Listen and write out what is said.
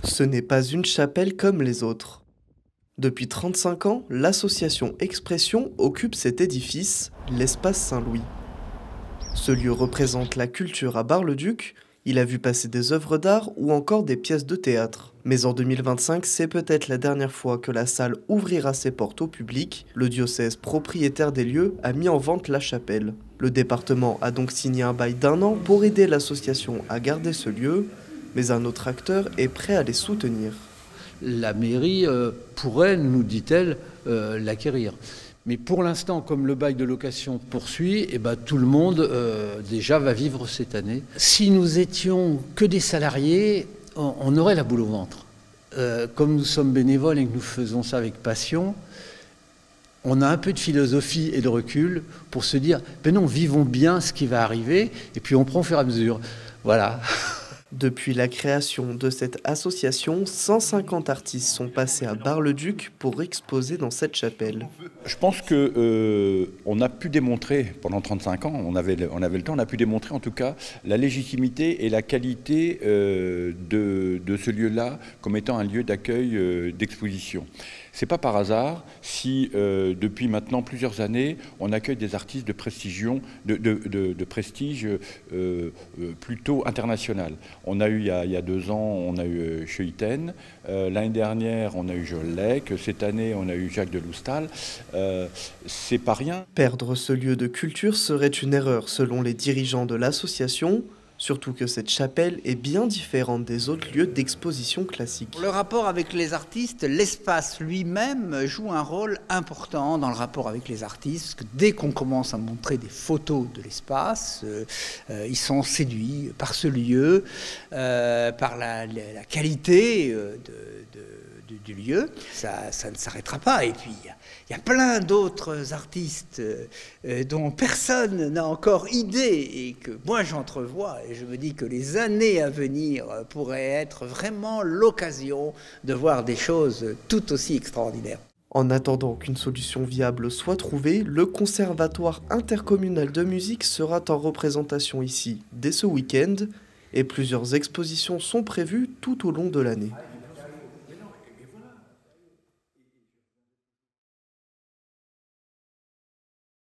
Ce n'est pas une chapelle comme les autres. Depuis 35 ans, l'association Expression occupe cet édifice, l'espace Saint-Louis. Ce lieu représente la culture à Bar-le-Duc, il a vu passer des œuvres d'art ou encore des pièces de théâtre. Mais en 2025, c'est peut-être la dernière fois que la salle ouvrira ses portes au public. Le diocèse propriétaire des lieux a mis en vente la chapelle. Le département a donc signé un bail d'1 an pour aider l'association à garder ce lieu, mais un autre acteur est prêt à les soutenir. La mairie pourrait, nous dit-elle, l'acquérir. Mais pour l'instant, comme le bail de location poursuit, tout le monde déjà va vivre cette année. Si nous étions que des salariés, on aurait la boule au ventre. Comme nous sommes bénévoles et que nous faisons ça avec passion, on a un peu de philosophie et de recul pour se dire, non, vivons bien ce qui va arriver, et puis on prend au fur et à mesure. Voilà. Depuis la création de cette association, 150 artistes sont passés à Bar-le-Duc pour exposer dans cette chapelle. Je pense qu'on a pu démontrer, pendant 35 ans, on avait le temps, on a pu démontrer en tout cas la légitimité et la qualité de ce lieu-là comme étant un lieu d'accueil d'exposition. C'est pas par hasard si depuis maintenant plusieurs années on accueille des artistes de prestige plutôt international. On a eu il y a 2 ans, on a eu Scheuten, l'année dernière on a eu Joël Lec, cette année on a eu Jacques de Loustal. C'est pas rien. Perdre ce lieu de culture serait une erreur selon les dirigeants de l'association. Surtout que cette chapelle est bien différente des autres lieux d'exposition classiques. Le rapport avec les artistes, l'espace lui-même joue un rôle important dans le rapport avec les artistes. Parce que dès qu'on commence à montrer des photos de l'espace, ils sont séduits par ce lieu, par la qualité du lieu. Ça ne s'arrêtera pas. Et puis, il y a plein d'autres artistes dont personne n'a encore idée et que moi j'entrevois. Et je me dis que les années à venir pourraient être vraiment l'occasion de voir des choses tout aussi extraordinaires. En attendant qu'une solution viable soit trouvée, le Conservatoire intercommunal de musique sera en représentation ici dès ce week-end et plusieurs expositions sont prévues tout au long de l'année.